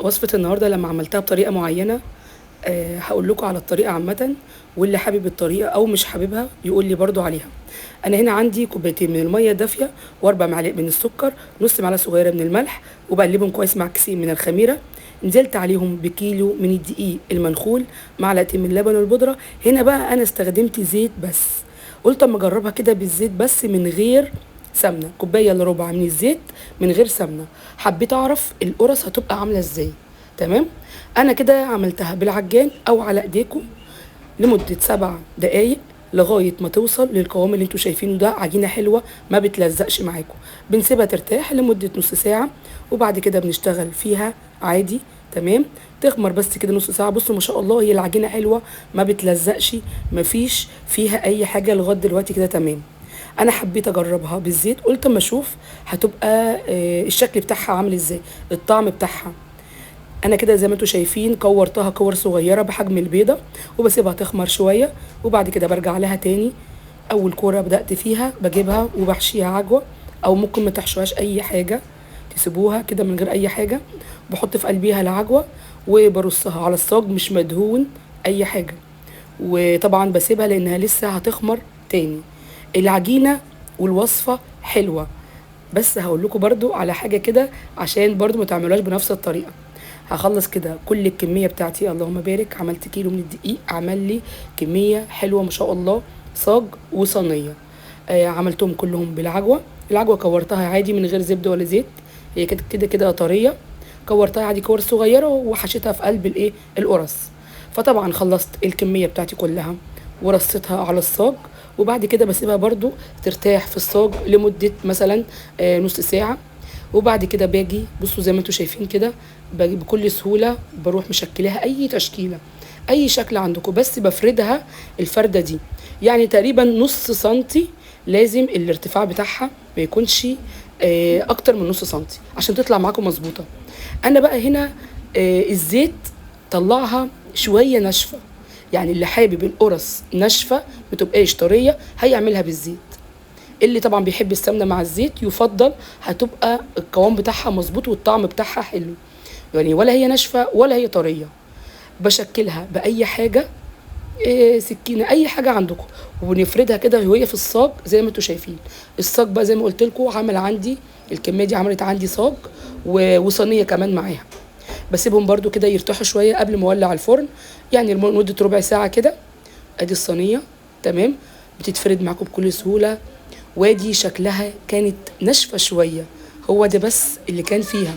وصفة النهاردة لما عملتها بطريقة معينة، هقول لكم على الطريقة عامة، واللي حابب الطريقة أو مش حاببها يقول لي برضو عليها. أنا هنا عندي كوبايتين من المية الدافية، وأربع معالق من السكر، نص معلقة صغيرة من الملح، وبقلبهم كويس مع كيسين من الخميرة. نزلت عليهم بكيلو من الدقيق المنخول، معلقتين من اللبن والبودرة. هنا بقى أنا استخدمت زيت بس، قلت أما أجربها كده بالزيت بس من غير سمنة، كوباية الا ربع من الزيت من غير سمنة. حبيت أعرف القرص هتبقى عاملة إزاي. تمام. انا كده عملتها بالعجان او على ايديكم لمده 7 دقايق لغايه ما توصل للقوام اللي انتوا شايفينه ده، عجينه حلوه ما بتلزقش معاكم. بنسيبها ترتاح لمده نص ساعه، وبعد كده بنشتغل فيها عادي. تمام. تخمر بس كده نص ساعه. بصوا ما شاء الله هي العجينه حلوه ما بتلزقش، ما فيش فيها اي حاجه لغايه دلوقتي كده. تمام. انا حبيت اجربها بالزيت، قلت اما اشوف هتبقى الشكل بتاعها عامل ازاي، الطعم بتاعها. انا كده زي ما انتم شايفين كورتها كور صغيره بحجم البيضه، وبسيبها تخمر شويه، وبعد كده برجع لها تاني. اول كوره بدات فيها بجيبها وبحشيها عجوه، او ممكن ما تحشوهاش اي حاجه، تسيبوها كده من غير اي حاجه. بحط في قلبيها العجوه وبرصها على الصاج مش مدهون اي حاجه، وطبعا بسيبها لانها لسه هتخمر تاني. العجينه والوصفه حلوه، بس هقول لكم برضو على حاجه كده عشان برضو ما تعملوهاش بنفس الطريقه. هخلص كده كل الكميه بتاعتي، اللهم بارك، عملت كيلو من الدقيق، عمل لي كميه حلوه ما شاء الله، صاج وصينيه. عملتهم كلهم بالعجوه. العجوه كورتها عادي من غير زبده ولا زيت، هي كده كده كده طريه. كورتها عادي كور صغيره وحشيتها في قلب القرص. فطبعا خلصت الكميه بتاعتي كلها ورصيتها على الصاج، وبعد كده بسيبها برضو ترتاح في الصاج لمده مثلا نص ساعه. وبعد كده باجي بصوا زي ما انتم شايفين كده، باجي بكل سهوله بروح مشكلاها اي تشكيله، اي شكل عندكم، بس بفردها الفرده دي يعني تقريبا نص سنتي. لازم الارتفاع بتاعها ما يكونش اكتر من نص سنتي عشان تطلع معاكم مظبوطه. انا بقى هنا الزيت طلعها شويه ناشفه، يعني اللي حابب القرص ناشفه ما تبقاش طريه هيعملها بالزيت. اللي طبعا بيحب السمنه مع الزيت يفضل، هتبقى القوام بتاعها مظبوط والطعم بتاعها حلو، يعني ولا هي ناشفه ولا هي طريه. بشكلها باي حاجه، سكينه اي حاجه عندكم، ونفردها كده وهي في الصاج زي ما انتم شايفين. الصاج بقى زي ما قلت لكم عمل عندي الكميه دي، عملت عندي صاج وصينيه كمان معاها. بسيبهم برده كده يرتاحوا شويه قبل ما اولع الفرن، يعني لمده ربع ساعه كده. ادي الصينيه تمام، بتتفرد معاكم بكل سهوله. وادي شكلها كانت ناشفه شويه، هو ده بس اللي كان فيها.